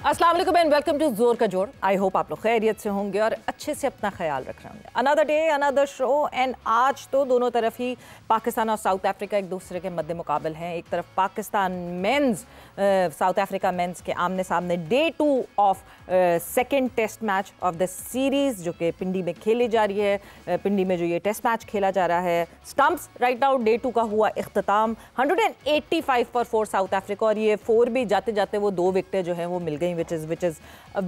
अस्सलाम वालेकुम and welcome to जोर का जोड़। आई होप आप लोग खैरियत से होंगे और अच्छे से अपना ख्याल रख रहे होंगे। Another day another show and आज तो दोनों तरफ ही पाकिस्तान और साउथ अफ्रीका एक दूसरे के मद्दे मुकाबल हैं। एक तरफ Pakistan men's South Africa men's के आमने सामने day 2 of second test match of the series जो कि पिंडी में खेली जा रही है। पिंडी में जो ये टेस्ट मैच खेला जा रहा है, स्टंप्स राइट आउट डे 2 का हुआ इख्तिताम 185 फॉर 4 साउथ अफ्रीका, और ये 4 भी जाते जाते वो 2 विकेटें जो हैं वो मिल गई, which is a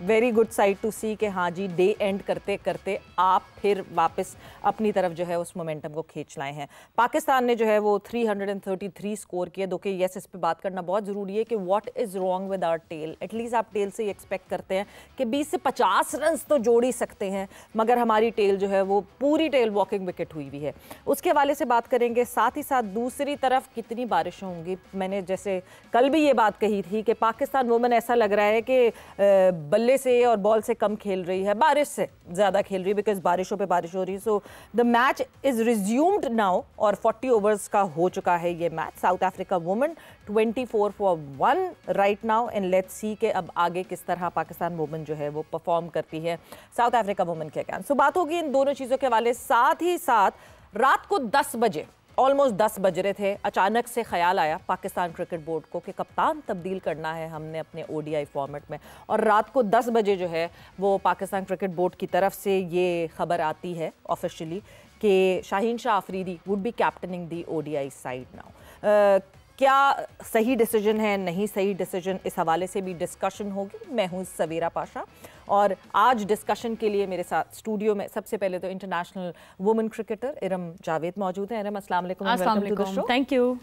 very good side to see कि हाँ जी डे एंड करते करते आप फिर वापस अपनी तरफ जो है उस मोमेंटम को खींच लाए हैं। पाकिस्तान ने जो है वो 333 स्कोर किए। दो कि यस, इस पे बात करना बहुत ज़रूरी है कि what is wrong with our tail. At least आप टेल से एक्सपेक्ट करते हैं कि 20 से 50 रन तो जोड़ ही सकते हैं, मगर हमारी टेल जो है वो पूरी टेल वॉकिंग विकेट हुई हुई है। उसके हवाले से बात करेंगे, साथ ही साथ दूसरी तरफ कितनी बारिश होंगी। मैंने जैसे कल भी ये बात कही थी कि पाकिस्तान वुमेन ऐसा लग रहा है कि बल्ले से और बॉल से कम खेल रही है, बारिश से ज़्यादा खेल रही है, बिकॉज बारिशों पे बारिश हो रही है। So the match is resumed now और 40 ओवर्स का हो चुका है ये match. South Africa women 24 for 1 right now and let's see के अब आगे किस तरह पाकिस्तान वुमेन जो है वो परफॉर्म करती है साउथ अफ्रीका वुमेन के अगेंस्ट। सो बात होगी इन दोनों चीज़ों के हवाले। साथ ही साथ रात को 10 बजे ऑलमोस्ट 10 बज रहे थे, अचानक से ख्याल आया पाकिस्तान क्रिकेट बोर्ड को कि कप्तान तब्दील करना है हमने अपने ODI फॉर्मेट में। और रात को 10 बजे जो है वो पाकिस्तान क्रिकेट बोर्ड की तरफ से ये खबर आती है ऑफिशियली कि Shaheen Shah Afridi would be captaining the ODI side now. क्या सही डिसीजन है, नहीं सही डिसीजन, इस हवाले से भी डिस्कशन होगी। मैं हूँ सवेरा पाशा और आज डिस्कशन के लिए मेरे साथ स्टूडियो में सबसे पहले तो international women cricketer Iram Javed मौजूद हैं। इरम अस्सलाम वालेकुम। Thank you.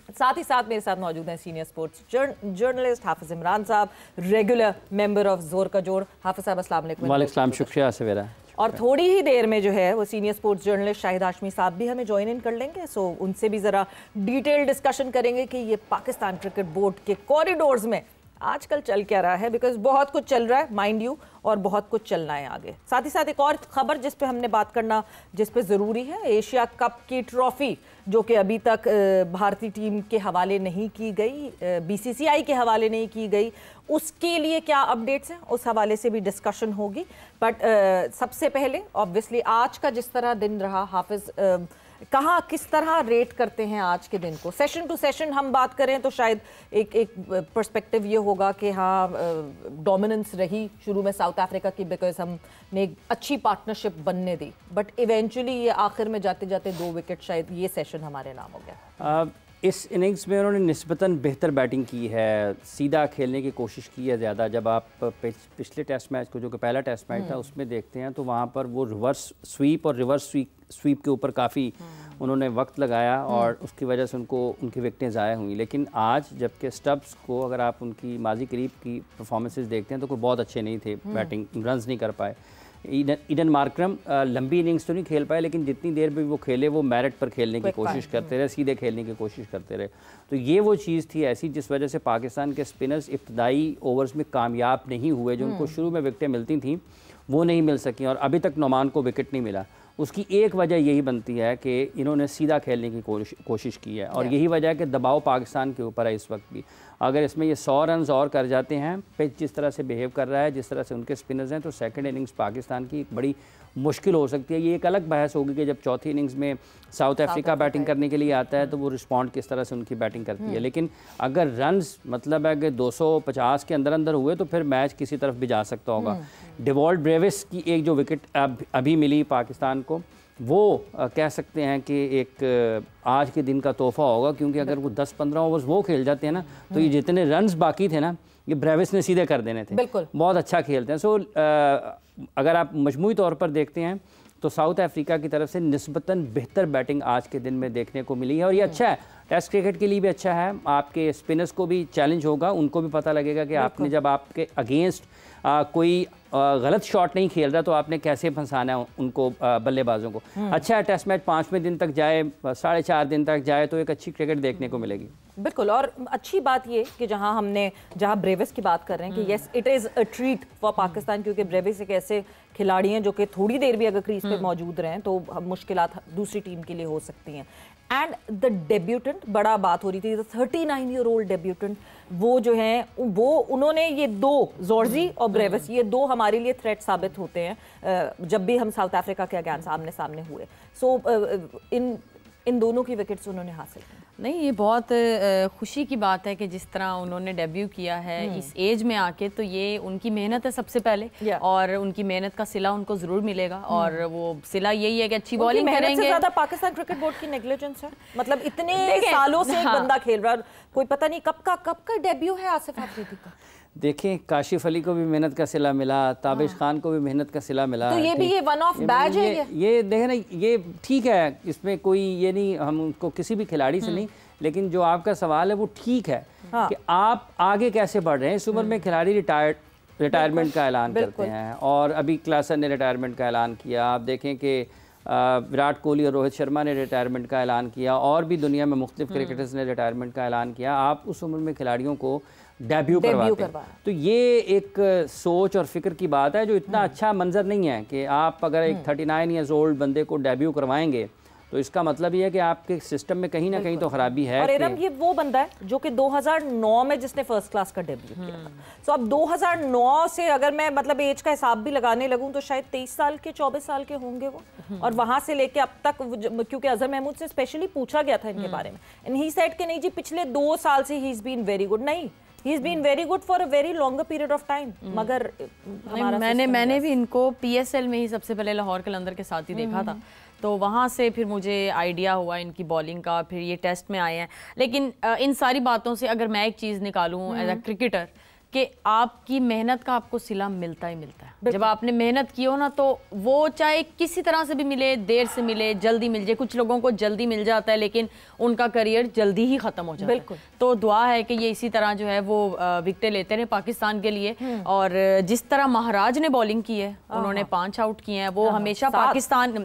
साथ ही साथ मेरे साथ मौजूद हैं सीनियर स्पोर्ट्स जर्नलिस्ट हाफिज इमरान साहब, रेगुलर मेंबर ऑफ जोर का जोड़। हाफिज साहब अस्सलाम वालेकुम। वालेकुम, शुक्रिया सवेरा। और थोड़ी ही देर में जो है वो senior sports journalist Shahid Hashmi साहब भी हमें ज्वाइन इन कर लेंगे। सो उनसे भी ज़रा डिटेल डिस्कशन करेंगे कि ये पाकिस्तान क्रिकेट बोर्ड के कॉरिडोर्स में आजकल चल क्या रहा है, बिकॉज बहुत कुछ चल रहा है माइंड यू, और बहुत कुछ चलना है आगे। साथ ही साथ एक और खबर जिस पे हमने बात करना, जिस पे ज़रूरी है, एशिया कप की ट्रॉफ़ी जो कि अभी तक भारतीय टीम के हवाले नहीं की गई, BCCI के हवाले नहीं की गई, उसके लिए क्या अपडेट्स हैं उस हवाले से भी डिस्कशन होगी। बट सबसे पहले ऑब्वियसली आज का जिस तरह दिन रहा, हाफिज़ कहाँ किस तरह रेट करते हैं आज के दिन को? सेशन टू सेशन हम बात करें तो शायद एक पर्सपेक्टिव ये होगा कि हाँ डोमिनेंस रही शुरू में साउथ अफ्रीका की, बिकॉज हमने एक अच्छी पार्टनरशिप बनने दी, बट इवेंचुअली ये आखिर में जाते जाते 2 विकेट शायद ये सेशन हमारे नाम हो गया। इस इनिंग्स में उन्होंने निस्बतन बेहतर बैटिंग की है, सीधा खेलने की कोशिश की है ज़्यादा। जब आप पिछले टेस्ट मैच को, जो कि पहला टेस्ट मैच था, उसमें देखते हैं तो वहाँ पर वो रिवर्स स्वीप और रिवर्स स्वीप के ऊपर काफ़ी उन्होंने वक्त लगाया और उसकी वजह से उनकी विकटें ज़ाया हुई। लेकिन आज जबकि स्टब्स को अगर आप उनकी माजी करीब की परफॉर्मेंसेज देखते हैं तो कोई बहुत अच्छे नहीं थे, बैटिंग रन्स नहीं कर पाए। ईडन मार्करम लंबी इनिंग्स तो नहीं खेल पाए, लेकिन जितनी देर भी वो खेले वो मेरिट पर खेलने की कोशिश करते रहे, सीधे खेलने की कोशिश करते रहे। तो ये वो चीज़ थी ऐसी जिस वजह से पाकिस्तान के स्पिनर्स इब्तदाई ओवर्स में कामयाब नहीं हुए। जो उनको शुरू में विकटें मिलती थीं वो नहीं मिल सकी और अभी तक नोमान को विकेट नहीं मिला। उसकी एक वजह यही बनती है कि इन्होंने सीधा खेलने की कोशिश की है और यही वजह है कि दबाव पाकिस्तान के ऊपर है इस वक्त भी। अगर इसमें ये 100 रन और कर जाते हैं, पिच जिस तरह से बिहेव कर रहा है, जिस तरह से उनके स्पिनर्स हैं, तो सेकंड इनिंग्स पाकिस्तान की बड़ी मुश्किल हो सकती है। ये एक अलग बहस होगी कि जब चौथी इनिंग्स में साउथ अफ्रीका बैटिंग करने के लिए आता है तो वो रिस्पॉन्ड किस तरह से उनकी बैटिंग करती है। लेकिन अगर रन्स मतलब है कि 250 के अंदर अंदर हुए तो फिर मैच किसी तरफ भी जा सकता होगा। डेवॉल्ट ब्रेविस की एक जो विकेट अभी मिली पाकिस्तान को, वो कह सकते हैं कि एक आज के दिन का तोहफा होगा, क्योंकि अगर वो 10-15 ओवर्स वो खेल जाते हैं ना तो ये जितने रन्स बाकी थे ना ये ब्रेविस ने सीधे कर देने थे। बिल्कुल, बहुत अच्छा खेलते हैं। सो अगर आप मजमूई तौर पर देखते हैं तो साउथ अफ्रीका की तरफ से निस्बतन बेहतर बैटिंग आज के दिन में देखने को मिली है और ये अच्छा है, टेस्ट क्रिकेट के लिए भी अच्छा है। आपके स्पिनर्स को भी चैलेंज होगा, उनको भी पता लगेगा कि आपने जब आपके अगेंस्ट कोई गलत शॉट नहीं खेल रहा तो आपने कैसे फंसाना है उनको, बल्लेबाजों को। अच्छा है टेस्ट मैच 5वें दिन तक जाए, 4.5 दिन तक जाए तो एक अच्छी क्रिकेट देखने को मिलेगी। बिल्कुल। और अच्छी बात ये कि जहां ब्रेविस की बात कर रहे हैं कि yes it is a treat for Pakistan, क्योंकि ब्रेविस एक ऐसे खिलाड़ी हैं जो कि थोड़ी देर भी अगर क्रीज पे मौजूद रहें तो मुश्किलात दूसरी टीम के लिए हो सकती हैं। एंड द डेब्यूटेंट, बड़ा बात हो रही थी, 39-year-old डेब्यूटेंट, वो जो हैं वो उन्होंने ये दो, जॉर्जी और ब्रेविस, ये दो हमारे लिए थ्रेट साबित होते हैं जब भी हम साउथ अफ्रीका के अगेंस्ट आमने सामने हुए। सो इन दोनों की विकेट्स उन्होंने हासिल की। नहीं, ये बहुत खुशी की बात है कि जिस तरह उन्होंने डेब्यू किया है इस एज में आके, तो ये उनकी मेहनत है सबसे पहले और उनकी मेहनत का सिला उनको ज़रूर मिलेगा। और वो सिला यही है कि अच्छी बॉलिंग करेंगे। ज़्यादा पाकिस्तान क्रिकेट बोर्ड की नेग्लिजेंस है, मतलब इतने सालों से एक बंदा खेल रहा है, कोई पता नहीं कब का डेब्यू है आसिफ अफरीदी का। देखें, काशिफ अली को भी मेहनत का सिला मिला, ताबिश खान को भी मेहनत का सिला मिला, तो ये भी ये वन ऑफ बैज है। ये देखें ना, ये ठीक है, इसमें कोई ये नहीं, हम उनको किसी भी खिलाड़ी से नहीं, लेकिन जो आपका सवाल है वो ठीक है कि आप आगे कैसे बढ़ रहे हैं। इस उम्र में खिलाड़ी रिटायरमेंट का ऐलान करते हैं और अभी क्लासन ने रिटायरमेंट का ऐलान किया। आप देखें कि विराट कोहली और रोहित शर्मा ने रिटायरमेंट का ऐलान किया और भी दुनिया में मुख्तलिफ क्रिकेटर्स ने रिटायरमेंट का ऐलान किया। आप उस उम्र में खिलाड़ियों को डेब्यू करवाते हैं, तो ये एक सोच और फिक्र की बात है जो इतना अच्छा मंजर नहीं है कि आप अगर एक 39 ईयर्स ओल्ड बंदे को डेब्यू करवाएंगे तो इसका मतलब ये है कि आपके सिस्टम में कहीं ना कहीं तो खराबी है। और एरम ये वो बंदा है जो कि 2009 में जिसने फर्स्ट क्लास का डेब्यू किया था। तो अब 2009 से अगर मैं मतलब एज का हिसाब भी लगाने लगूं तो शायद 23 साल के 24 साल के होंगे वो। और वहां से लेके अब तक, क्योंकि अजहर महमूद से स्पेशली पूछा गया था इनके बारे में, एंड ही सेड कि नहीं जी पिछले 2 साल से he is been very good. नहीं, he is been very good for a very longer period of time. मगर मैंने भी इनको PSL में ही सबसे पहले लाहौर कलंदर के साथ ही देखा था, तो वहाँ से फिर मुझे आइडिया हुआ इनकी बॉलिंग का, फिर ये टेस्ट में आए हैं। लेकिन इन सारी बातों से अगर मैं एक चीज़ निकालूँ एज अ क्रिकेटर, कि आपकी मेहनत का आपको सिला मिलता ही मिलता है। जब आपने मेहनत की हो ना, तो वो चाहे किसी तरह से भी मिले, देर से मिले, जल्दी मिल जाए। कुछ लोगों को जल्दी मिल जाता है लेकिन उनका करियर जल्दी ही ख़त्म हो जाता है। तो दुआ है कि ये इसी तरह जो है वो विकेटें लेते रहे पाकिस्तान के लिए। और जिस तरह महाराज ने बॉलिंग की है, उन्होंने 5 आउट किए हैं, वो हमेशा पाकिस्तान,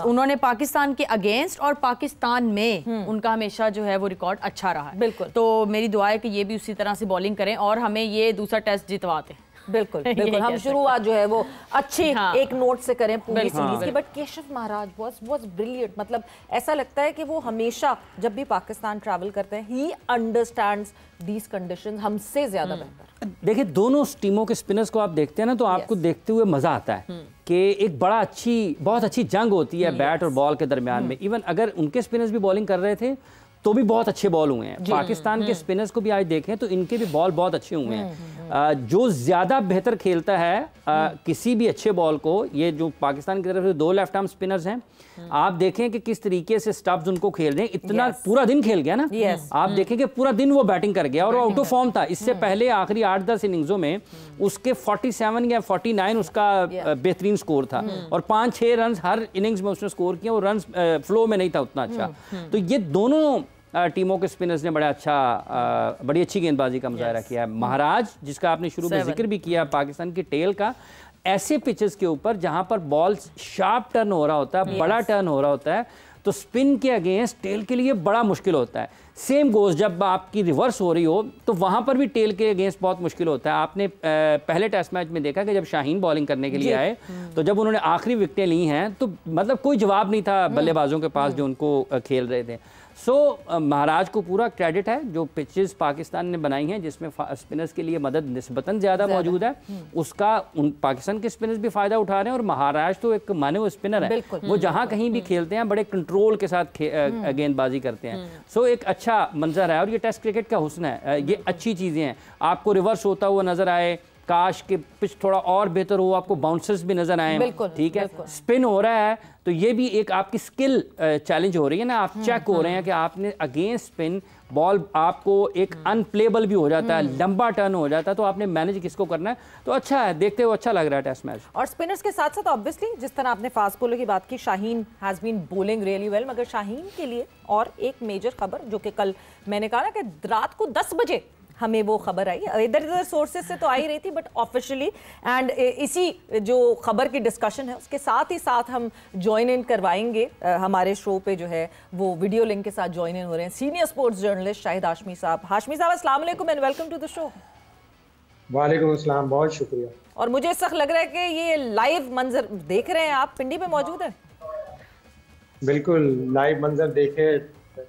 उन्होंने पाकिस्तान के अगेंस्ट और पाकिस्तान में उनका हमेशा जो है वो रिकॉर्ड अच्छा रहा है। बिल्कुल। तो मेरी दुआ है कि ये भी उसी तरह से बॉलिंग करें और हमें ये दूसरा टेस्ट जितवाते। बिल्कुल बिल्कुल। हम शुरुआत जो है वो अच्छी एक नोट से करें पूरी सीरीज की। But Keshav Maharaj was brilliant. मतलब ऐसा लगता है कि वो हमेशा जब भी पाकिस्तान ट्रैवल करते हैं, ही अंडरस्टैंड्स दीज कंडीशंस हमसे ज्यादा बेहतर। देखिए, दोनों टीमों के स्पिनर्स को आप देखते हैं ना, तो आपको देखते हुए मजा आता है कि एक बहुत अच्छी जंग होती है बैट और बॉल के दरमियान में। इवन अगर उनके स्पिनर्स भी बॉलिंग कर रहे थे तो भी बहुत अच्छे बॉल हुए हैं। पाकिस्तान के स्पिनर्स को भी आज देखें तो इनके भी बॉल बहुत अच्छे हुए हैं। जो ज़्यादा बेहतर खेलता है किसी भी अच्छे बॉल को, ये जो पाकिस्तान की तरफ से 2 लेफ्ट आर्म स्पिनर्स हैं, आप देखें कि किस तरीके से स्टब्स उनको खेल रहे हैं। इतना पूरा दिन खेल गया ना, आप देखें कि पूरा दिन वो बैटिंग कर गया और आउट ऑफ फॉर्म था। इससे पहले आखिरी 8-10 इनिंग्सों में उसके 47 या 49 उसका बेहतरीन स्कोर था और 5-6 रन हर इनिंग्स में उसने स्कोर किया। वो रन फ्लो में नहीं था उतना अच्छा। तो ये दोनों टीमों के स्पिनर्स ने बड़ी अच्छी गेंदबाजी का मुजाहरा किया है। महाराज, जिसका आपने शुरू में जिक्र भी किया, पाकिस्तान की टेल का, ऐसे पिचेस के ऊपर जहां पर बॉल शार्प टर्न हो रहा होता है, बड़ा टर्न हो रहा होता है, तो स्पिन के अगेंस्ट टेल के लिए बड़ा मुश्किल होता है। सेम गोज जब आपकी रिवर्स हो रही हो तो वहां पर भी टेल के अगेंस्ट बहुत मुश्किल होता है। आपने पहले टेस्ट मैच में देखा कि जब शाहीन बॉलिंग करने के लिए आए तो जब उन्होंने आखिरी विकेटें ली हैं तो मतलब कोई जवाब नहीं था बल्लेबाजों के पास जो उनको खेल रहे थे। महाराज को पूरा क्रेडिट है जो पिचेस पाकिस्तान ने बनाई हैं, जिसमें स्पिनर्स के लिए मदद निस्बतन ज़्यादा मौजूद है, उसका पाकिस्तान के स्पिनर्स भी फ़ायदा उठा रहे हैं। और महाराज तो एक माने हुए स्पिनर है, वो जहां कहीं भी खेलते हैं बड़े कंट्रोल के साथ गेंदबाजी करते हैं। एक अच्छा मंजर है और ये टेस्ट क्रिकेट का हुस्न है। ये अच्छी चीज़ें हैं। आपको रिवर्स होता हुआ नजर आए, काश के पिच थोड़ा और बेहतर हो, आपको बाउंसर्स भी नजर आए, ठीक है, स्पिन हो रहा है, तो ये भी एक आपकी स्किल चैलेंज हो रही है ना। आप चेक हो रहे हैं कि आपने अगेंस्ट स्पिन बॉल आपको एक अनप्लेबल भी हो जाता है, लंबा टर्न हो जाता है, तो आपने मैनेज किसको करना है। तो अच्छा है, देखते हुए अच्छा लग रहा है टेस्ट मैच। और स्पिनर्स के साथ साथ ऑब्वियसली जिस तरह आपने फास्ट बॉलर की बात की, Shaheen has been bowling really well. मगर शाहीन के लिए और एक मेजर खबर जो कि कल मैंने कहा ना कि रात को 10 बजे हमें वो खबर आई, इधर इधर सोर्सेज से तो आ ही रही थी बट ऑफिशियली, एंड इसी जो खबर की डिस्कशन है उसके साथ ही साथ हम ज्वाइन इन करवाएंगे हमारे शो पे जो है वो वीडियो लिंक के साथ ज्वाइन इन हो रहे हैं senior sports journalist Shahid Hashmi साहब। हाशमी साहब अस्सलाम वालेकुम and welcome to the show. वालेकुम अस्सलाम, बहुत शुक्रिया। और मुझे इस वक्त लग रहा है कि ये लाइव मंजर देख रहे हैं आप, पिंडी पे मौजूद है। बिल्कुल लाइव मंजर देखे,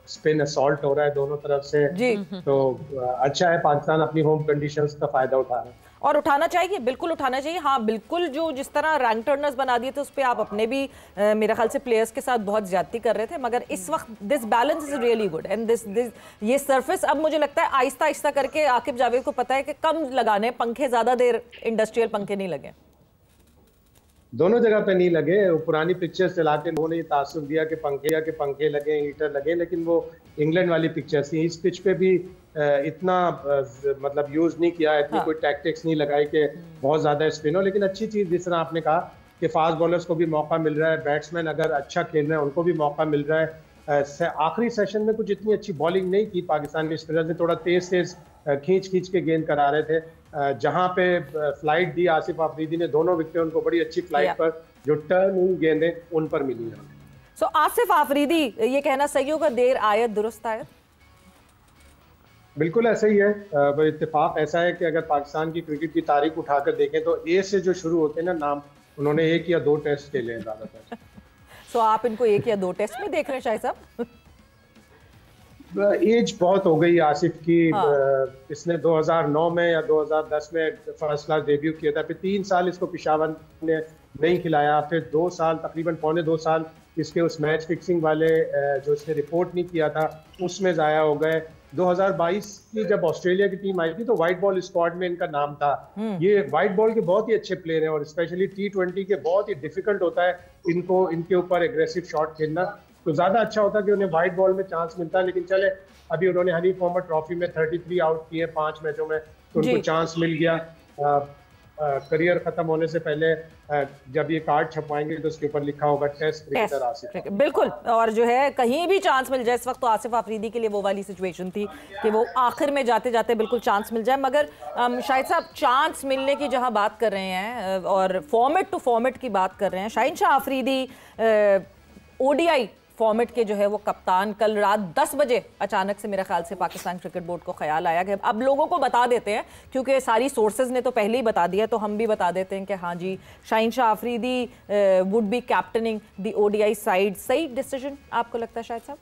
स्पिन असॉल्ट हो रहा है दोनों तरफ से जी। तो अच्छा है, पाकिस्तान अपनी होम कंडीशंस का फायदा उठा रहा है और उठाना चाहिए, बिल्कुल उठाना चाहिए। हाँ बिल्कुल, जो जिस तरह रैंक टर्नर्स बना दिए थे उस पर आप अपने भी मेरे ख्याल से प्लेयर्स के साथ बहुत ज्यादती कर रहे थे, मगर इस वक्त this balance is really good and this ये सरफेस अब मुझे लगता है आहिस्ता आहिस्ता करके आकिब जावेद को पता है कि कम लगाने पंखे, ज्यादा देर इंडस्ट्रियल पंखे नहीं लगे, दोनों जगह पे नहीं लगे। पुरानी पिक्चर्स चला के लोगों ने ये तासुर दिया कि पंखे लगे, हीटर लगे, लेकिन वो इंग्लैंड वाली पिक्चर्स थी। इस पिच पे भी इतना मतलब यूज नहीं किया, इतनी कोई टैक्टिक्स नहीं लगाई कि बहुत ज्यादा स्पिन हो। लेकिन अच्छी चीज जिस तरह आपने कहा कि फास्ट बॉलर्स को भी मौका मिल रहा है, बैट्समैन अगर अच्छा खेल रहे हैं उनको भी मौका मिल रहा है। आखिरी सेशन में कुछ इतनी अच्छी बॉलिंग नहीं की पाकिस्तान के स्पिनर्स ने, थोड़ा तेज खींच के गेंद करा रहे थे। जहां पे फ्लाइट दी आसिफ अफरीदी ने, दोनों विकेट उनको बड़ी अच्छी फ्लाइट पर जो टर्न गेंदें उन पर मिली हैं। सो आसिफ अफरीदी, ये कहना सही होगा देर आयत दुरुस्त आयत? बिल्कुल ऐसा ही है। इत्तेफाक ऐसा है कि अगर पाकिस्तान की क्रिकेट की तारीख उठाकर देखें तो ए से जो शुरू होते हैं ना नाम, उन्होंने 1 या 2 टेस्ट खेले हैं ज्यादातर। सो आप इनको 1 या 2 टेस्ट में देख रहे हैं शायद साहब? एज बहुत हो गई आसिफ की। इसने 2009 में या 2010 में फर्स्ट क्लास डेब्यू किया था, फिर 3 साल इसको पेशावर ने नहीं खिलाया, फिर 2 साल तकरीबन पौने 2 साल इसके उस मैच फिक्सिंग वाले जो इसने रिपोर्ट नहीं किया था उसमें ज़ाया हो गए। 2022 की जब ऑस्ट्रेलिया की टीम आई थी तो वाइट बॉल स्क्वाड में इनका नाम था। ये वाइट बॉल के बहुत ही अच्छे प्लेयर हैं और स्पेशली T20 के बहुत ही डिफिकल्ट होता है इनको, इनके ऊपर एग्रेसिव शॉट खेलना। तो ज़्यादा अच्छा होता कि उन्हें वाइट बॉल में चांस मिलता, लेकिन चले अभी उन्होंने हनीफ मोहम्मद ट्रॉफी में 33 आउट किए 5 मैचों में, तो उनको चांस मिल गया। करियर खत्म होने से पहले जब ये कार्ड छपवाएंगे तो उसके ऊपर लिखा होगा टेस्ट क्रिकेटर आसिफ। बिल्कुल, और जो है कहीं भी चांस मिल जाए इस वक्त, तो आसिफ अफरीदी के लिए वो वाली सिचुएशन थी कि वो आखिर में जाते जाते बिल्कुल चांस मिल जाए। मगर शाहिद साहब, चांस मिलने की जहां बात कर रहे हैं और फॉर्मेट टू फॉर्मेट की बात कर रहे हैं, शाहीन शाह अफरीदी ODI फॉर्मेट के जो है वो कप्तान, कल रात 10 बजे अचानक से मेरे ख्याल से पाकिस्तान क्रिकेट बोर्ड को ख्याल आया कि अब लोगों को बता देते हैं, क्योंकि सारी सोर्सेज ने तो पहले ही बता दिया, तो हम भी बता देते हैं कि हाँ जी, Shaheen Shah Afridi would be captaining the ODI side. सही डिसीजन आपको लगता है शायद साहब?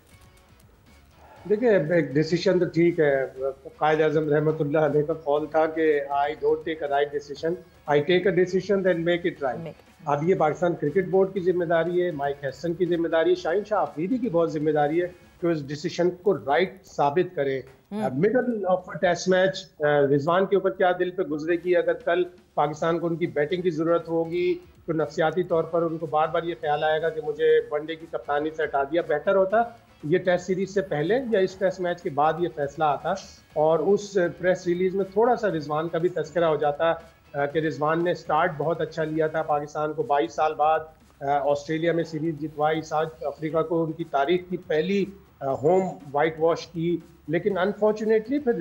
देखिए, एक डिसीजन तो ठीक है। कायद आज़म रहमतुल्लाह अलैह का कॉल था कि I don't take a right decision, I take a decision then make it right. अब ये पाकिस्तान क्रिकेट बोर्ड की जिम्मेदारी है, माइक हैसन की जिम्मेदारी है, शाहीन शाह अफरीदी की बहुत जिम्मेदारी है कि उस डिसीजन को राइट साबित करें। Middle of test match Rizwan के ऊपर क्या दिल पे गुजरेगी अगर कल पाकिस्तान को उनकी बैटिंग की जरूरत होगी तो नफसियाती तौर पर उनको बार बार ये ख्याल आएगा कि मुझे वनडे की कप्तानी से हटा दिया। बेहतर होता ये टेस्ट सीरीज से पहले या इस टेस्ट मैच के बाद ये फैसला आता और उस प्रेस रिलीज में थोड़ा सा रिजवान का भी तस्करा हो जाता कि रिजवान ने स्टार्ट बहुत अच्छा लिया था, पाकिस्तान को 22 साल बाद ऑस्ट्रेलिया में सीरीज जितवाई, साउथ अफ्रीका को उनकी तारीख की पहली होम वाइट वॉश की, लेकिन अनफॉर्चुनेटली फिर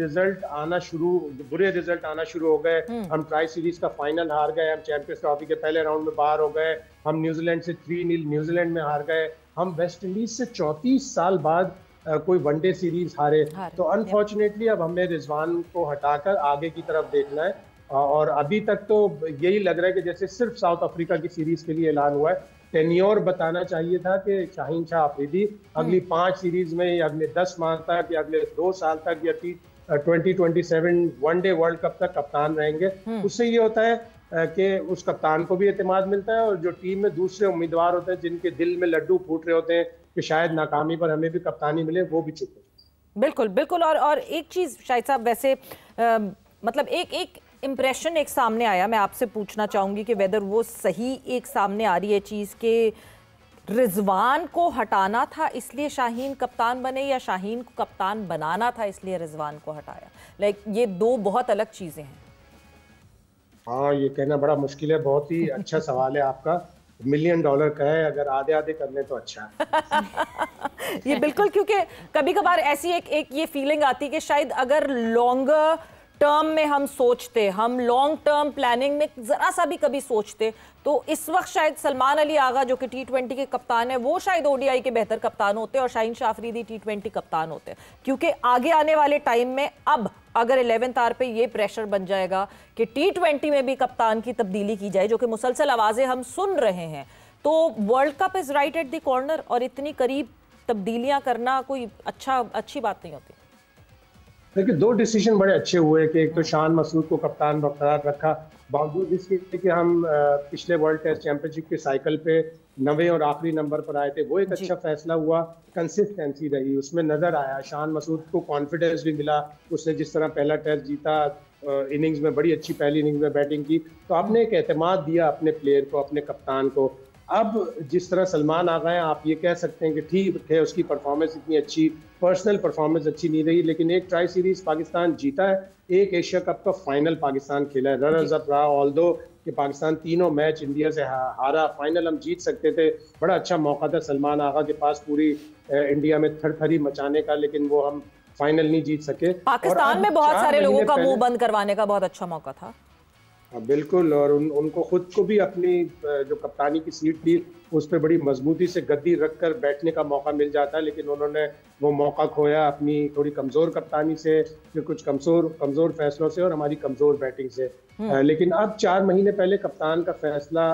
बुरे रिजल्ट आना शुरू हो गए। हम ट्राई सीरीज का फाइनल हार गए, हम चैंपियंस ट्रॉफी के पहले राउंड में बाहर हो गए, हम न्यूजीलैंड से 3-0 न्यूजीलैंड में हार गए, हम वेस्ट इंडीज से 34 साल बाद कोई वनडे सीरीज हारे। तो अनफॉर्चुनेटली अब हमें रिजवान को हटाकर आगे की तरफ देखना है और अभी तक तो यही लग रहा है कि जैसे सिर्फ साउथ अफ्रीका की सीरीज के लिए ऐलान हुआ है। टेन्योर बताना चाहिए था कि शाहीन शाह अफरीदी अगली 5 सीरीज में या अगले 10 माह तक या अगले 2 साल तक या 2027 वनडे वर्ल्ड कप तक कप्तान रहेंगे। उससे ये होता है कि उस कप्तान को भी एतमाद मिलता है और जो टीम में दूसरे उम्मीदवार होते हैं जिनके दिल में लड्डू फूट रहे होते हैं कि शायद नाकामी पर हमें भी कप्तानी मिले, वो भी चुप है। बिल्कुल बिल्कुल। और एक चीज़ शाहिद साहब, वैसे मतलब एक इम्प्रेशन एक सामने आया, मैं आपसे पूछना चाहूँगी कि वेदर वो सही एक सामने आ रही है चीज़ के रिजवान को हटाना था इसलिए शाहीन कप्तान बने या शाहीन को कप्तान बनाना था इसलिए रिजवान को हटाया? लाइक ये दो बहुत अलग चीज़ें हैं। हाँ, ये कहना बड़ा मुश्किल है। बहुत ही अच्छा सवाल है आपका। $1 मिलियन का है, अगर आधे आधे कर लें तो अच्छा है। ये बिल्कुल, क्योंकि कभी कभार ऐसी एक ये फीलिंग आती है कि शायद अगर लॉन्गर टर्म में हम सोचते, हम लॉन्ग टर्म प्लानिंग में जरा सा भी कभी सोचते, तो इस वक्त शायद सलमान अली आगा जो कि T20 के कप्तान है वो शायद ODI के बेहतर कप्तान होते और शाहीन शाह अफरीदी T20 कप्तान होते, क्योंकि आगे आने वाले टाइम में अब अगर 11th आवर पे ये प्रेशर बन जाएगा कि T20 में भी कप्तान की तब्दीली की जाए, जो कि मुसलसल आवाज़ें हम सुन रहे हैं, तो world cup is right at the corner और इतनी करीब तब्दीलियाँ करना कोई अच्छी बात नहीं होती। देखिए, 2 डिसीजन बड़े अच्छे हुए कि एक तो शान मसूद को कप्तान बरकरार रखा, बावजूद इसके कि हम पिछले वर्ल्ड टेस्ट चैंपियनशिप के साइकिल पे 9वें और आखिरी नंबर पर आए थे। वो एक अच्छा फैसला हुआ, कंसिस्टेंसी रही, उसमें नजर आया। शान मसूद को कॉन्फिडेंस भी मिला, उसने जिस तरह पहला टेस्ट जीता, इनिंग्स में बड़ी अच्छी पहली इनिंग्स में बैटिंग की, तो आपने एक एतमाद दिया अपने प्लेयर को, अपने कप्तान को। अब जिस तरह सलमान आ गए, आप ये कह सकते हैं कि ठीक है, उसकी परफॉर्मेंस इतनी अच्छी, पर्सनल परफॉर्मेंस अच्छी नहीं रही, लेकिन एक ट्राई सीरीज पाकिस्तान जीता है, एक एशिया कप का फाइनल पाकिस्तान खेला है, रनर्स अप रहा, ऑल्दो कि पाकिस्तान तीनों मैच इंडिया से हारा, फाइनल हम जीत सकते थे। बड़ा अच्छा मौका था सलमान आगा के पास पूरी इंडिया में थरथरी मचाने का, लेकिन वो हम फाइनल नहीं जीत सके। पाकिस्तान में बहुत सारे लोगों का मुंह बंद करवाने का बहुत अच्छा मौका था। बिल्कुल, और उनको खुद को भी अपनी जो कप्तानी की सीट थी उस पर बड़ी मजबूती से गद्दी रखकर बैठने का मौका मिल जाता, लेकिन उन्होंने वो मौका खोया अपनी थोड़ी कमज़ोर कप्तानी से, फिर कुछ कमज़ोर फैसलों से और हमारी कमज़ोर बैटिंग से। लेकिन अब 4 महीने पहले कप्तान का फैसला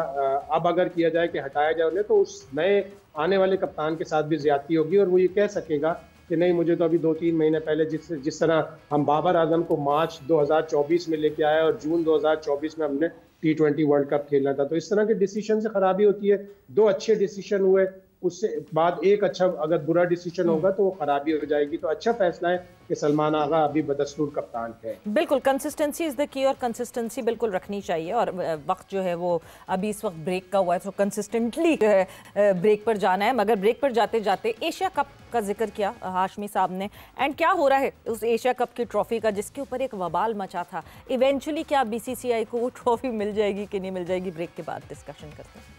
अब अगर किया जाए कि हटाया जाए उन्हें, तो उस नए आने वाले कप्तान के साथ भी ज्यादती होगी और वो ये कह सकेगा कि नहीं, मुझे तो अभी 2-3 महीने पहले जिस तरह हम बाबर आजम को मार्च 2024 में लेके आए और जून 2024 में हमने T20 वर्ल्ड कप खेलना था, तो इस तरह के डिसीजन से खराबी होती है। 2 अच्छे डिसीजन हुए, उससे बाद एक अच्छा अगर बुरा डिसीजन होगा तो वो खराबी हो जाएगी। तो अच्छा फैसला है कि सलमान आगा अभी बदस्तूर कप्तान है। बिल्कुल, कंसिस्टेंसी इज द की और कंसिस्टेंसी बिल्कुल रखनी चाहिए। और वक्त जो है वो अभी इस वक्त ब्रेक का हुआ है, तो कंसिस्टेंटली जो है ब्रेक पर जाना है। मगर ब्रेक पर जाते जाते एशिया कप का जिक्र किया हाशमी साहब ने, एंड क्या हो रहा है उस एशिया कप की ट्रॉफी का जिसके ऊपर एक वबाल मचा था। इवेंचुअली क्या BCCI को वो ट्रॉफी मिल जाएगी कि नहीं मिल जाएगी, ब्रेक के बाद डिस्कशन करते हैं।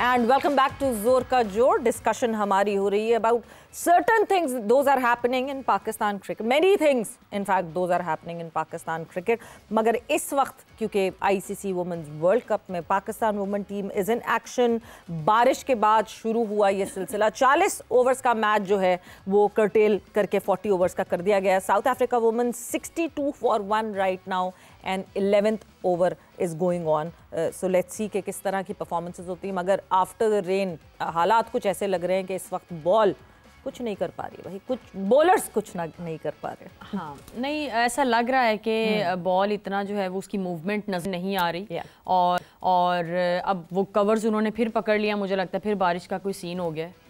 And welcome back to जोर का जोर। डिस्कशन हमारी हो रही है about certain things those are happening in Pakistan cricket, many things in fact those are happening in Pakistan cricket। मगर इस वक्त क्योंकि ICC Women's World Cup में Pakistan women team is in action, बारिश के बाद शुरू हुआ ये सिलसिला। 40 ओवर्स का मैच जो है वो कर्टेल करके 40 ओवर्स का कर दिया गया। South Africa women 62 for 1 right now and 11th over is going on. So let's see कि किस तरह की परफॉर्मेंसेज होती हैं। मगर आफ्टर द रेन हालात कुछ ऐसे लग रहे हैं कि इस वक्त बॉल कुछ नहीं कर पा रही, वही कुछ बॉलर्स कुछ नहीं कर पा रहे। हाँ, नहीं ऐसा लग रहा है कि बॉल इतना जो है वो उसकी मूवमेंट नजर नहीं आ रही। और अब वो कवर्स उन्होंने फिर पकड़ लिया, मुझे लगता है फिर बारिश का कोई सीन हो गया है।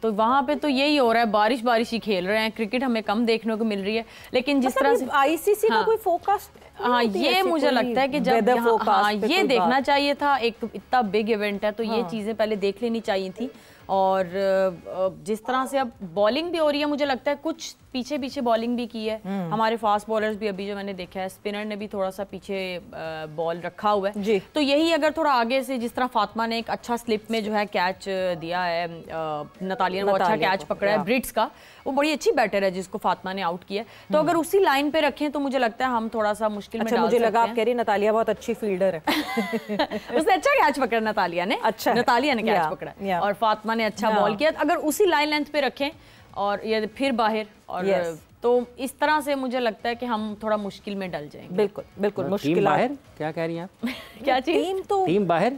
तो वहाँ पे तो यही हो रहा है, बारिश ही खेल रहे हैं। क्रिकेट हमें कम देखने को मिल रही है, लेकिन जिस तरह से ICC का कोई फोकस, हाँ ये मुझे लगता है कि जब हाँ ये देखना चाहिए था, एक इतना बिग इवेंट है तो ये चीज़ें पहले देख लेनी चाहिए थी। और जिस तरह से अब बॉलिंग भी हो रही है, मुझे लगता है कुछ पीछे बॉलिंग भी की है। हमारे फास्ट बॉलर्स भी अभी जो मैंने देखा है, स्पिनर ने भी थोड़ा सा पीछे बॉल रखा हुआ है जी। तो यही अगर थोड़ा आगे से, जिस तरह फातिमा ने एक अच्छा स्लिप में जो है कैच दिया है, नतालिया ने वो अच्छा कैच पकड़ा है ब्रिट्स का, वो बड़ी अच्छी बैटर है जिसको फातिमा ने आउट किया। तो अगर उसी लाइन पे रखें तो मुझे लगता है हम थोड़ा सा मुश्किल में डाल सकते हैं। मुझे लगा आप कह रही नतालिया बहुत अच्छी फील्डर है। उसने अच्छा कैच पकड़ा, नतालिया ने कैच पकड़ा और फातिमा ने अच्छा बॉल किया। अगर उसी लाइन लेंथ पे रखें और ये फिर बाहर और तो इस तरह से मुझे लगता है कि हम थोड़ा मुश्किल में डल जाएंगे। बिल्कुल मुश्किल। टीम बाहर क्या कह रही हैं आप? क्या चीज? टीम बाहर,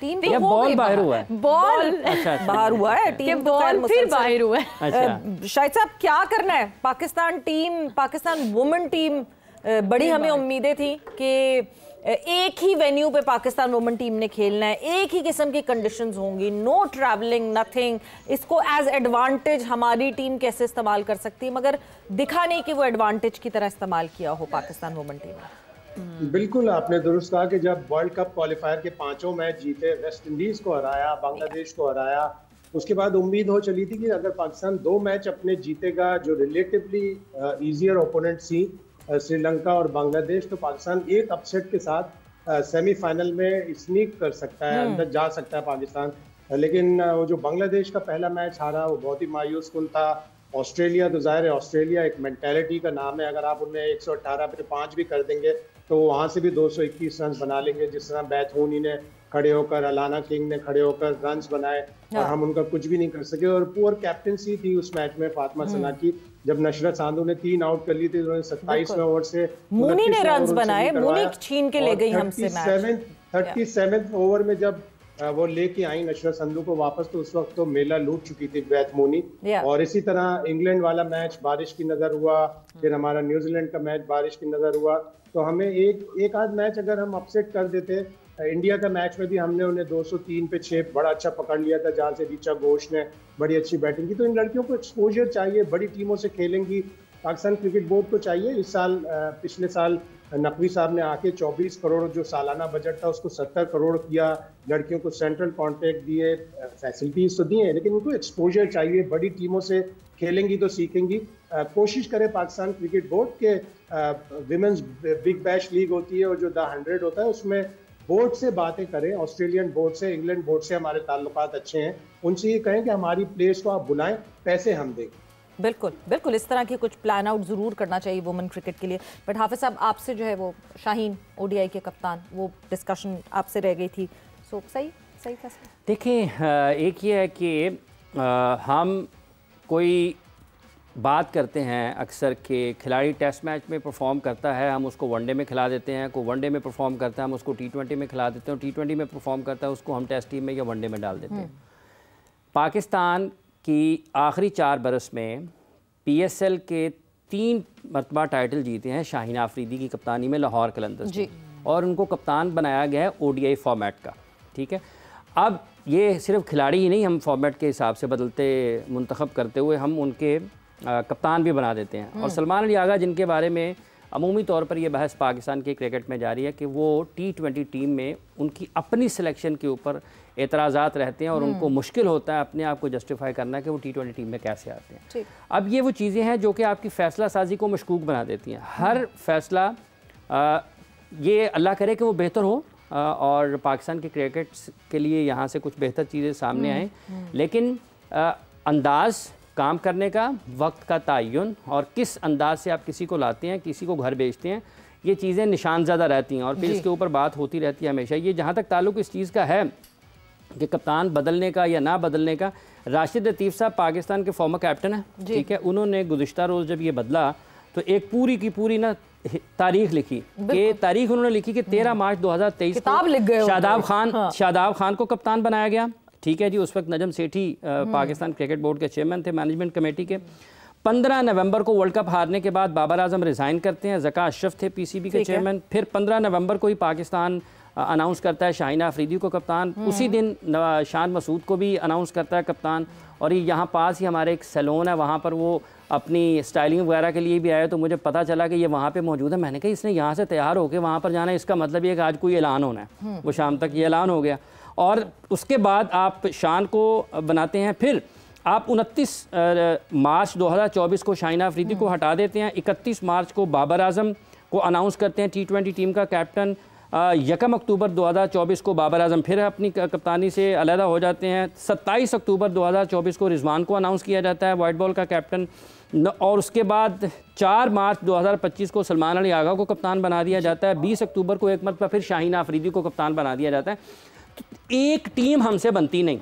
टीम या बॉल बाहर हुआ है? बॉल अच्छा बाहर हुआ है, टीम बॉल फिर बाहर हुआ है। अच्छा शाहिद साहब क्या करना है? पाकिस्तान वुमेन टीम, बड़ी हमें उम्मीदें थी कि एक ही वेन्यू पे पाकिस्तान वुमेन टीम ने खेलना है, एक ही किस्म की कंडीशंस होंगी, नो ट्रैवलिंग नथिंग। इसको एज एडवांटेज हमारी टीम कैसे इस्तेमाल कर सकती है, मगर दिखा नहीं कि वो एडवांटेज की तरह इस्तेमाल किया हो पाकिस्तान वुमेन टीम ने। बिल्कुल आपने दुरुस्त कहा कि जब वर्ल्ड कप क्वालिफायर के 5 मैच जीते, वेस्ट इंडीज को हराया, बांग्लादेश को हराया, उसके बाद उम्मीद हो चली थी कि अगर पाकिस्तान 2 मैच अपने जीतेगा जो रिलेटिवली ईजियर ओपोनेंट थी श्रीलंका और बांग्लादेश, तो पाकिस्तान एक अपसेट के साथ सेमीफाइनल में स्नीक कर सकता है, अंदर जा सकता है पाकिस्तान। लेकिन वो जो बांग्लादेश का पहला मैच हारा वो बहुत ही मायूस कुन था। ऑस्ट्रेलिया तो जाहिर है, ऑस्ट्रेलिया एक मेंटालिटी का नाम है, अगर आप उन्हें 118 पे 5 भी कर देंगे तो वहाँ से भी 221 रन बना लेंगे, जिस तरह बैथूनी ने खड़े होकर, अलाना किंग ने खड़े होकर रन्स बनाए और हम उनका कुछ भी नहीं कर सके। और पुअर कैप्टनसी थी उस मैच में फातिमा सना की, जब नशरत सांधू ने 3 आउट कर ली थी, उन्होंने 27वें ओवर से मूनी ने रन्स बनाए, मूनी छीन के ले गई हमसे मैच। 37वें ओवर में जब वो लेके आई नशरत संधू को वापस, तो उस वक्त तो मेला लूट चुकी थी बैथ मूनी। और इसी तरह इंग्लैंड वाला मैच बारिश की नजर हुआ, फिर हमारा न्यूजीलैंड का मैच बारिश की नजर हुआ। तो हमें एक आध मैच अगर हम अपसेट कर देते, इंडिया का मैच में भी हमने उन्हें 203 पे 6 बड़ा अच्छा पकड़ लिया था, जहाँ से ऋचा घोष ने बड़ी अच्छी बैटिंग की। तो इन लड़कियों को एक्सपोजर चाहिए, बड़ी टीमों से खेलेंगी। पाकिस्तान क्रिकेट बोर्ड को चाहिए इस साल, पिछले साल नकवी साहब ने आके 24 करोड़ जो सालाना बजट था उसको 70 करोड़ किया, लड़कियों को सेंट्रल कॉन्ट्रैक्ट दिए, फैसिलिटीज तो दी हैं, लेकिन उनको एक्सपोजर चाहिए। बड़ी टीमों से खेलेंगी तो सीखेंगी। कोशिश करे पाकिस्तान क्रिकेट बोर्ड के विमेंस बिग बैश लीग होती है और जो द 100 होता है, उसमें बोर्ड से बातें करें, ऑस्ट्रेलियन बोर्ड से, इंग्लैंड बोर्ड से हमारे ताल्लुकात अच्छे हैं, उनसे ये कहें कि हमारी प्लेयर्स को आप बुलाएं, पैसे हम देंगे। बिल्कुल बिल्कुल, इस तरह की कुछ प्लान आउट ज़रूर करना चाहिए वुमेन क्रिकेट के लिए। बट हाफिज़ साहब, आपसे जो है वो शाहीन ओडीआई के कप्तान, वो डिस्कशन आपसे रह गई थी, सो सही फैसला। देखिए, एक ये है कि हम कोई बात करते हैं अक्सर कि खिलाड़ी टेस्ट मैच में परफॉर्म करता है, हम उसको वनडे में खिला देते हैं, कोई वनडे में परफॉर्म करता है हम उसको T20 में खिला देते हैं, T20 में परफॉर्म करता है उसको हम टेस्ट टीम में या वनडे में डाल देते हैं। पाकिस्तान की आखिरी 4 बरस में PSL के 3 मरतबा टाइटल जीते हैं शाहीन आफरीदी की कप्तानी में लाहौर कलंदर्स जी, और उनको कप्तान बनाया गया है ODI फॉर्मेट का। ठीक है, अब ये सिर्फ खिलाड़ी ही नहीं, हम फॉर्मेट के हिसाब से बदलते मुंतखब करते हुए हम उनके कप्तान भी बना देते हैं। और सलमान अली आगा, जिनके बारे में अमूमी तौर पर यह बहस पाकिस्तान के क्रिकेट में जारी है कि वो T20 टीम में उनकी अपनी सिलेक्शन के ऊपर एतराज़ात रहते हैं और उनको मुश्किल होता है अपने आप को जस्टिफाई करना कि वो T20 टीम में कैसे आते हैं। अब ये वो चीज़ें हैं जो कि आपकी फ़ैसला साजी को मशकूक बना देती हैं। हर फैसला ये अल्लाह करे कि वो बेहतर हो और पाकिस्तान के क्रिकेट के लिए यहाँ से कुछ बेहतर चीज़ें सामने आएँ, लेकिन अंदाज़ काम करने का, वक्त का तयन और किस अंदाज से आप किसी को लाते हैं, किसी को घर भेजते हैं, ये चीज़ें निशानज़दा रहती हैं और फिर इसके ऊपर बात होती रहती है हमेशा। ये जहाँ तक ताल्लुक़ इस चीज़ का है कि कप्तान बदलने का या ना बदलने का, राशिद लतीफ़ साहब पाकिस्तान के फॉर्मर कैप्टन हैं, ठीक है, उन्होंने गुज़िश्ता रोज़ जब ये बदला तो एक पूरी की पूरी ना तारीख लिखी, कि तारीख उन्होंने लिखी कि 13 मार्च 2023 को शादाब खान को कप्तान बनाया गया। ठीक है जी, उस वक्त नजम सेठी पाकिस्तान क्रिकेट बोर्ड के चेयरमैन थे, मैनेजमेंट कमेटी के। 15 नवंबर को वर्ल्ड कप हारने के बाद बाबर आजम रिज़ाइन करते हैं, ज़का अशरफ थे PCB के चेयरमैन। फिर 15 नवंबर को ही पाकिस्तान अनाउंस करता है शाहीन आफरीदी को कप्तान। उसी दिन शान मसूद को भी अनाउंस करता है कप्तान। और ये यहाँ पास ही हमारे एक सैलून है, वहाँ पर वो अपनी स्टाइलिंग वगैरह के लिए भी आया, तो मुझे पता चला कि ये वहाँ पे मौजूद है। मैंने कहा इसने यहाँ से तैयार होकर वहाँ पर जाना है, इसका मतलब ये कि आज कोई ऐलान होना है। वो शाम तक ये ऐलान हो गया और उसके बाद आप शान को बनाते हैं। फिर आप 29 मार्च 2024 को शाहीन आफरीदी को हटा देते हैं। 31 मार्च को बाबर आजम को अनाउंस करते हैं T20 टीम का कैप्टन। 1 अक्टूबर 2024 को बाबर आजम फिर अपनी कप्तानी से अलहदा हो जाते हैं। 27 अक्टूबर 2024 को रिजवान को अनाउंस किया जाता है वाइट बॉल का कैप्टन। और उसके बाद 4 मार्च 2025 को सलमान अली आगा को कप्तान बना दिया जाता है। 20 अक्टूबर को एक मरतबा फिर शाहीन आफरीदी को कप्तान बना दिया जाता है। एक टीम हमसे बनती नहीं,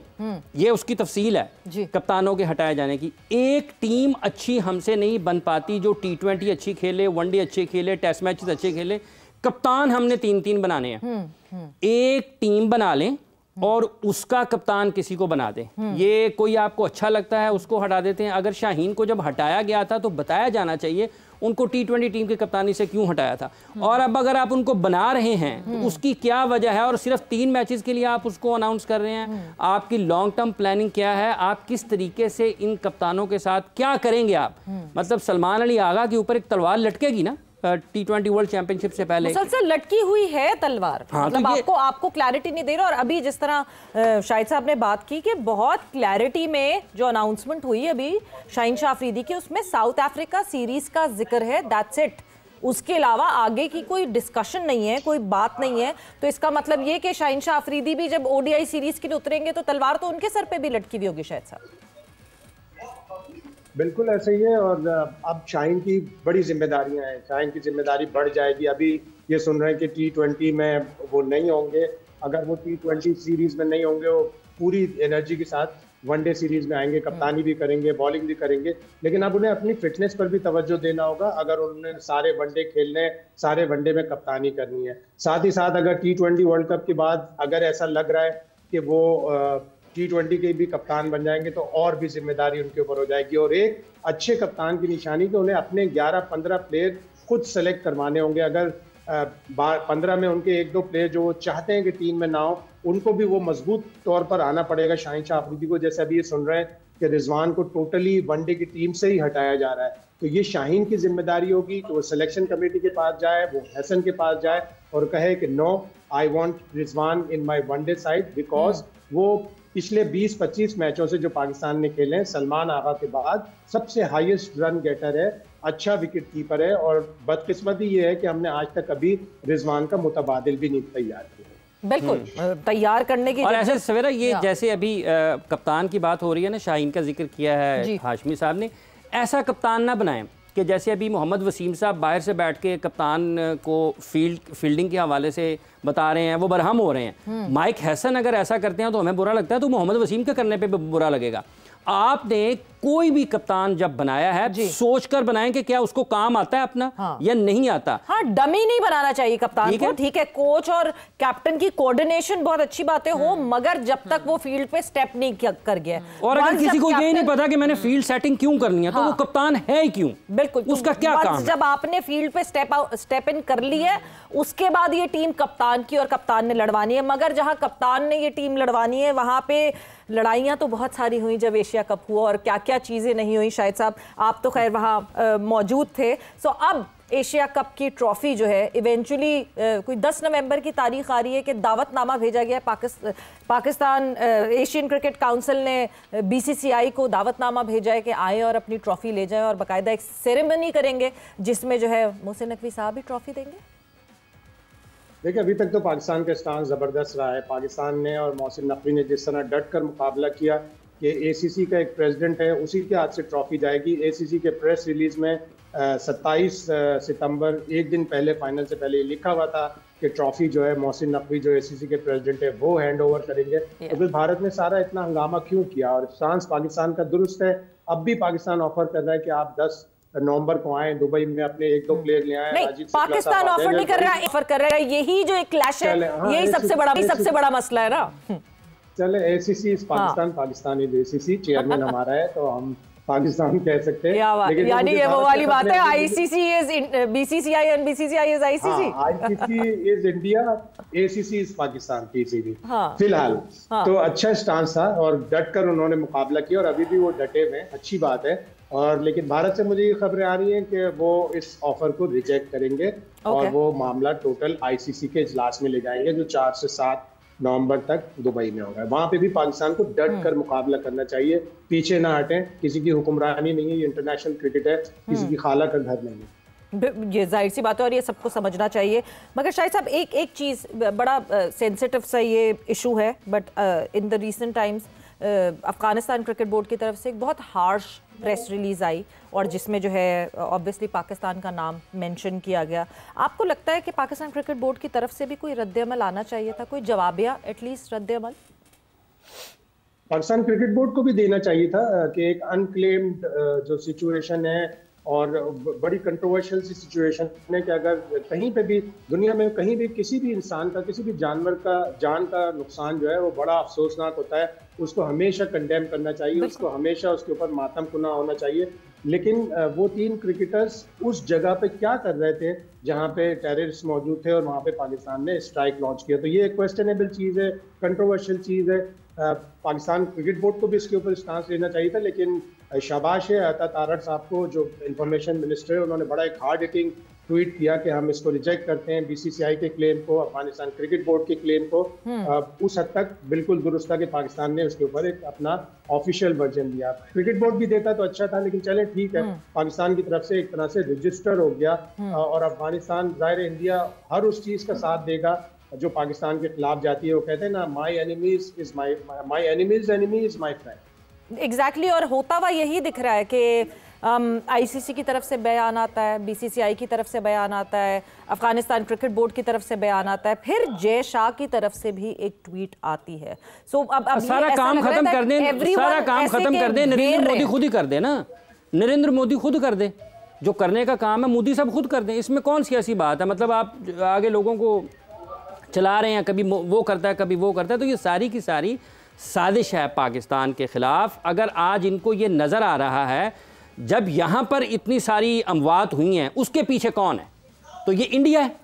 ये उसकी तफसील है कप्तानों के हटाए जाने की। एक टीम अच्छी हमसे नहीं बन पाती जो T20 अच्छी खेले, वनडे अच्छे खेले, टेस्ट मैचेस अच्छे खेले। कप्तान हमने 3-3 बनाने हैं। एक टीम बना लें और उसका कप्तान किसी को बना दें। ये कोई आपको अच्छा लगता है उसको हटा देते हैं। अगर शाहीन को जब हटाया गया था तो बताया जाना चाहिए उनको T20 टीम की कप्तानी से क्यों हटाया था, और अब अगर आप उनको बना रहे हैं तो उसकी क्या वजह है, और सिर्फ 3 मैचेस के लिए आप उसको अनाउंस कर रहे हैं। आपकी लॉन्ग टर्म प्लानिंग क्या है, आप किस तरीके से इन कप्तानों के साथ क्या करेंगे आप। मतलब सलमान अली आगा के ऊपर एक तलवार लटकेगी ना, T20 वर्ल्ड चैंपियनशिप से पहले मुसलसल लटकी हुई है तलवार। हाँ, मतलब तो आपको क्लैरिटी नहीं दे रहा। और अभी जिस तरह शाहिद साहब ने बात की कि बहुत क्लैरिटी में जो अनाउंसमेंट हुई अभी शाहीन शाह अफरीदी की, उसमें साउथ अफ्रीका सीरीज का जिक्र है, दैट्स इट। उसके अलावा आगे की कोई डिस्कशन नहीं है, कोई बात नहीं है। तो इसका मतलब ये कि शाहीन शाह अफरीदी भी जब ओडीआई सीरीज के लिए उतरेंगे तो तलवार तो उनके सर पे भी लटकी हुई होगी शायद साहब। बिल्कुल ऐसे ही है। और अब शाहीन की बड़ी जिम्मेदारियां हैं, शाहीन की जिम्मेदारी बढ़ जाएगी। अभी ये सुन रहे हैं कि T20 में वो नहीं होंगे। अगर वो T20 सीरीज में नहीं होंगे, वो पूरी एनर्जी के साथ वनडे सीरीज में आएंगे, कप्तानी भी करेंगे, बॉलिंग भी करेंगे। लेकिन अब उन्हें अपनी फिटनेस पर भी तवज्जो देना होगा। अगर उन्होंने सारे वनडे खेलने, सारे वनडे में कप्तानी करनी है। साथ ही साथ अगर T20 वर्ल्ड कप के बाद अगर ऐसा लग रहा है कि वो T20 के भी कप्तान बन जाएंगे तो और भी जिम्मेदारी उनके ऊपर हो जाएगी। और एक अच्छे कप्तान की निशानी कि उन्हें अपने 11-15 प्लेयर खुद सेलेक्ट करवाने होंगे। अगर 15 में उनके 1-2 प्लेयर जो चाहते हैं कि टीम में ना हो, उनको भी वो मजबूत तौर पर आना पड़ेगा शाहीन शाह अफरीदी को। जैसे अभी ये सुन रहे हैं कि रिजवान को टोटली वनडे की टीम से ही हटाया जा रहा है, तो ये शाहीन की जिम्मेदारी होगी कि वो सिलेक्शन कमेटी के पास जाए, वो हसन के पास जाए और कहे कि no, I want Rizwan in my one day side, because वो पिछले 20-25 मैचों से जो पाकिस्तान ने खेले हैं, सलमान आगा के बाद सबसे हाईएस्ट रन गेटर है, अच्छा विकेट कीपर है। और बदकिस्मती ये है कि हमने आज तक अभी रिजवान का मुतबादिल भी नहीं तैयार किया। बिल्कुल तैयार करने की। और ऐसे सवेरा ये जैसे अभी कप्तान की बात हो रही है ना, शाहीन का जिक्र किया है हाशमी साहब ने, ऐसा कप्तान ना बनाएं कि जैसे अभी मोहम्मद वसीम साहब बाहर से बैठ के कप्तान को फील्डिंग के हवाले से बता रहे हैं, वो बरहम हो रहे हैं। माइक हैसन अगर ऐसा करते हैं तो हमें बुरा लगता है, तो मोहम्मद वसीम के करने पे भी बुरा लगेगा। आपने कोई भी कप्तान जब बनाया है सोचकर बनाएं कि क्या उसको काम आता है अपना या नहीं आता। हाँ, डमी नहीं बनाना चाहिए कप्तान को। ठीक है, कोच और कैप्टन की कोऑर्डिनेशन बहुत अच्छी बातें हो, मगर जब तक वो फील्ड पे स्टेप नहीं कर गया। और अगर किसी को ये नहीं पता कि मैंने फील्ड सेटिंग क्यों करनी है, तो वो कप्तान है ही क्यों? बिल्कुल, उसका क्या काम है? जब आपने फील्ड पे स्टेप इन कर ली है, उसके बाद ये टीम कप्तान की और कप्तान ने लड़वानी है। मगर जहां कप्तान ने ये टीम लड़वानी है, वहां पे लड़ाइयां तो बहुत सारी हुई जब एशिया कप हुआ, और क्या क्या चीजें नहीं हुई। शायद साहब आप तो खैर वहां मौजूद थे। सो अब एशिया कप की ट्रॉफी जो है इवेंचुअली कोई 10 नवंबर की तारीख आ रही है कि दावतनामा भेजा गया पाकिस्तान एशियन क्रिकेट काउंसिल ने BCCI को दावतनामा भेजा है कि आए और अपनी ट्रॉफी ले जाएं, और बाकायदा एक सेरेमनी करेंगे जिसमें जो है मोहसिन नकवी साहब भी ट्रॉफी देंगे। देखिए, अभी तक तो पाकिस्तान का स्टांस ज़बरदस्त रहा है। पाकिस्तान ने और मोहसिन नकवी ने जिस तरह डट कर मुकाबला किया कि ACC का एक प्रेसिडेंट है, उसी के हाथ से ट्रॉफी जाएगी। ACC के प्रेस रिलीज में 27 सितंबर, एक दिन पहले, फाइनल से पहले लिखा हुआ था कि ट्रॉफी जो है मोहसिन नकवी जो ACC के प्रेसिडेंट है वो हैंड ओवर करेंगे। तो फिर भारत ने सारा इतना हंगामा क्यों किया? और स्टांस पाकिस्तान का दुरुस्त है। अब भी पाकिस्तान ऑफर कर रहा है कि आप 10 नवंबर को आए, दुबई में अपने 1-2 प्लेयर ले आए। नहीं, पाकिस्तान ऑफर नहीं कर रहा है, ऑफर कर रहा है। यही जो एक क्लैश है, यही सबसे बड़ा मसला है ना। चले, ACC Pakistan, Pakistani ACC chairman हमारा है, तो हम पाकिस्तान कह सकते हैं। यानी ये वो वाली बात है, ICC is BCCI and BCCI is ICC। ICC is India, ACC is Pakistan, PCB फिलहाल। तो अच्छा स्टांस था और डट कर उन्होंने मुकाबला किया, और अभी भी वो डटे हुए हैं, अच्छी बात है। और लेकिन भारत से मुझे ये खबरें आ रही हैं कि वो इस ऑफर को रिजेक्ट करेंगे और वो मामला टोटल ICC के इजलास में ले जाएंगे, जो 4 से 7 नवंबर तक दुबई में होगा। वहां पे भी पाकिस्तान को डट कर मुकाबला करना चाहिए, पीछे ना हटें। किसी की हुक्मरानी नहीं है, ये इंटरनेशनल क्रिकेट है, किसी की खाला का घर नहीं है। ये जाहिर सी बात है और ये सबको समझना चाहिए। मगर शायद साहब एक चीज़, बड़ा सेंसिटिव सा ये इशू है, but in the recent times Afghanistan cricket board की तरफ से एक बहुत हार्श प्रेस रिलीज आई, और जिसमें जो है ऑब्वियसली पाकिस्तान का नाम मेंशन किया गया। आपको लगता है कि पाकिस्तान क्रिकेट बोर्ड की तरफ से भी कोई रद्द-ए-अमल आना चाहिए था, कोई जवाबिया एटलीस्ट रद्द-ए-अमल? पाकिस्तान क्रिकेट बोर्ड को भी देना चाहिए था कि एक अनक्लेम्ड जो सिचुएशन है और बड़ी कंट्रोवर्शियल सी सिचुएशन है कि अगर कहीं पे भी दुनिया में कहीं भी किसी भी इंसान का, किसी भी जानवर का जान का नुकसान जो है वो बड़ा अफसोसनाक होता है। उसको हमेशा कंडेम करना चाहिए, उसको हमेशा उसके ऊपर मातम कुना होना चाहिए। लेकिन वो 3 क्रिकेटर्स उस जगह पे क्या कर रहे थे जहाँ पे टेररिस्ट मौजूद थे, और वहाँ पे पाकिस्तान ने स्ट्राइक लॉन्च किया। तो ये एक क्वेश्चनेबल चीज़ है, कंट्रोवर्शियल चीज़ है। पाकिस्तान क्रिकेट बोर्ड को भी इसके ऊपर स्टांस लेना चाहिए था। लेकिन शाबाश है अता तारड़ साहब को, जो इंफॉर्मेशन मिनिस्टर है, उन्होंने बड़ा एक हार्ड हिटिंग ट्वीट किया कि हम इसको रिजेक्ट करते हैं, बीसीसीआई के क्लेम को, अफगानिस्तान क्रिकेट बोर्ड के क्लेम को। उस हद तक बिल्कुल दुरुस्त था कि पाकिस्तान ने उसके ऊपर एक अपना ऑफिशियल वर्जन दिया। क्रिकेट बोर्ड भी देता तो अच्छा था, लेकिन चले ठीक है, पाकिस्तान की तरफ से एक तरह से रजिस्टर हो गया। और अफगानिस्तान, जाहिर है इंडिया हर उस चीज का साथ देगा जो पाकिस्तान के खिलाफ जाती है। वो कहते हैं ना, my enemies is my enemies enemy is my friend. Exactly, और होता हुआ यही दिख रहा है कि आईसीसी की तरफ से बयान आता है, बीसीसीआई की तरफ से बयान आता है, अफगानिस्तान क्रिकेट बोर्ड की तरफ से बयान आता है, फिर जय शाह की तरफ से भी एक ट्वीट आती है। सो अब सारा काम खत्म कर दें, सारा काम खत्म कर दें, नरेंद्र मोदी खुद ही कर दे ना, नरेंद्र मोदी खुद कर दे, जो करने का काम है मोदी साहब खुद कर दें। इसमें कौन सी ऐसी बात है? मतलब आप आगे लोगों को चला रहे हैं, कभी वो करता है कभी वो करता है, तो ये सारी की सारी साजिश है पाकिस्तान के ख़िलाफ़। अगर आज इनको ये नज़र आ रहा है, जब यहाँ पर इतनी सारी अमवात हुई हैं, उसके पीछे कौन है? तो ये इंडिया है,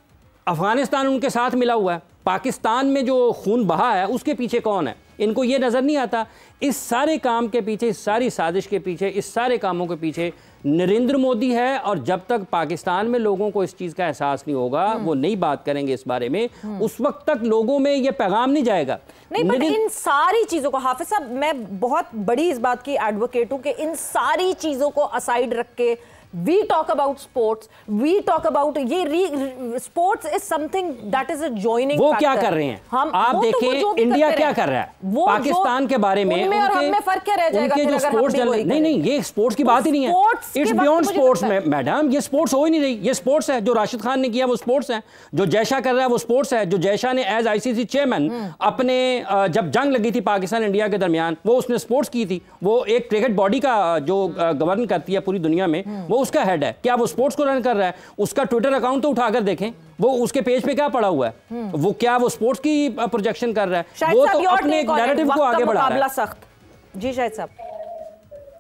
अफ़गानिस्तान उनके साथ मिला हुआ है, पाकिस्तान में जो खून बहा है उसके पीछे कौन है? इनको ये नज़र नहीं आता। इस सारे काम के पीछे, इस सारी साजिश के पीछे, इस सारे कामों के पीछे नरेंद्र मोदी है। और जब तक पाकिस्तान में लोगों को इस चीज़ का एहसास नहीं होगा, वो नई बात करेंगे इस बारे में, उस वक्त तक लोगों में ये पैगाम नहीं जाएगा। नहीं, बट इन सारी चीज़ों को, हाफिज साहब, मैं बहुत बड़ी इस बात की एडवोकेट हूँ कि इन सारी चीज़ों को असाइड रख के we talk about sports, we talk about sports is something that is a joining वो factor. क्या कर रहे हैं आप देखें, इंडिया क्या कर रहा है पाकिस्तान के बारे में, उनमें और हमें फर्क क्या रह जाएगा? उनके जो स्पोर्ट्स नहीं, ये स्पोर्ट्स की बात ही नहीं है, इट्स बियॉन्ड स्पोर्ट्स में मैडम। ये स्पोर्ट्स हो ही नहीं रही, ये स्पोर्ट्स है। जो राशिद खान ने किया वो स्पोर्ट्स है, जो जयशाह कर रहा है वो स्पोर्ट्स है। जो जयशाह ने एज आईसीसी चेयरमैन अपने जब जंग लगी थी पाकिस्तान इंडिया के दरमियान, वो उसने स्पोर्ट्स की थी। वो एक क्रिकेट बॉडी का जो गवर्न करती है पूरी दुनिया में, वो उसका हेड है। क्या वो स्पोर्ट्स को रन कर रहा है? उसका ट्विटर अकाउंट तो उठाकर देखें, वो उसके पेज पे क्या पड़ा हुआ है, वो क्या वो स्पोर्ट्स की प्रोजेक्शन कर रहा है? वो तो अपने नैरेटिव को आगे बढ़ा रहा है। सख्त जी शाहिद साहब,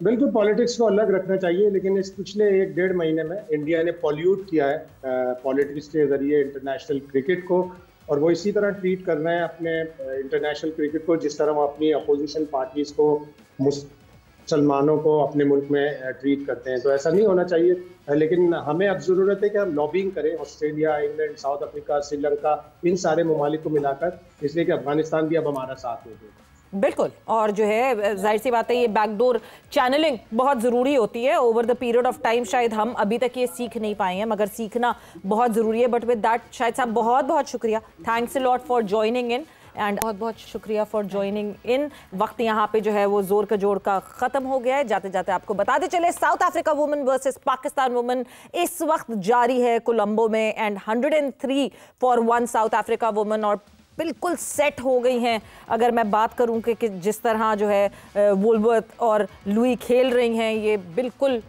बिल्कुल पॉलिटिक्स को अलग रखना चाहिए, लेकिन इस पिछले 1-1.5 महीने में इंडिया ने पॉल्यूट किया है पॉलिटिक्स के जरिए इंटरनेशनल क्रिकेट को। और वो इसी तरह ट्रीट कर रहे हैं अपने इंटरनेशनल क्रिकेट को जिस तरह वो अपनी अपोजिशन पार्टीज को, मुसलमानों को अपने मुल्क में ट्रीट करते हैं। तो ऐसा नहीं होना चाहिए, लेकिन हमें अब ज़रूरत है कि हम लॉबिंग करें Australia, England, South Africa, Sri Lanka, इन सारे ममालिक को मिलाकर, इसलिए कि अफगानिस्तान भी अब हमारा साथ हो गया। बिल्कुल, और जो है जाहिर सी बात है, ये बैकडोर चैनलिंग बहुत ज़रूरी होती है over the period of time. शायद हम अभी तक ये सीख नहीं पाए हैं, मगर सीखना बहुत ज़रूरी है। बट विद दैट, शायद साहब बहुत बहुत शुक्रिया, thanks a lot for joining in, and बहुत बहुत शुक्रिया फॉर ज्वाइनिंग इन। वक्त यहाँ पे जो है वो जोर का जोड़ का ख़त्म हो गया है। जाते जाते आपको बताते चले, south Africa women versus Pakistan women इस वक्त जारी है कोलंबो में, and 103 for 1 south Africa women, और बिल्कुल सेट हो गई हैं। अगर मैं बात करूं कि जिस तरह जो है वुलवर्थ और लुई खेल रही हैं, ये बिल्कुल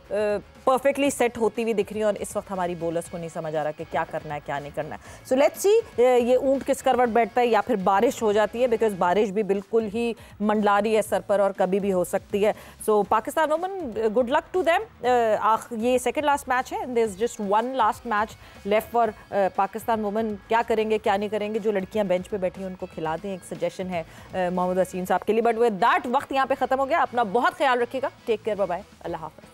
परफेक्टली सेट होती हुई दिख रही है। और इस वक्त हमारी बॉलर्स को नहीं समझ आ रहा कि क्या करना है क्या नहीं करना है। सो लेट्स सी ये ऊंट किस करवट बैठता है, या फिर बारिश हो जाती है, बिकॉज बारिश भी बिल्कुल ही मंडला रही है सर पर और कभी भी हो सकती है। So Pakistan women, good luck to them. ये सेकेंड लास्ट मैच है, there is just 1 last match left for Pakistan women. क्या करेंगे क्या नहीं करेंगे, जो लड़कियां बेंच पे बैठी हैं उनको खिला दें, एक सजेशन है मोहम्मद हसीन साहब के लिए। बट विद दैट वक्त यहाँ पे खत्म हो गया। अपना बहुत ख्याल रखिएगा, टेक केयर, बाय बाय, अल्लाह हाफ़िज़।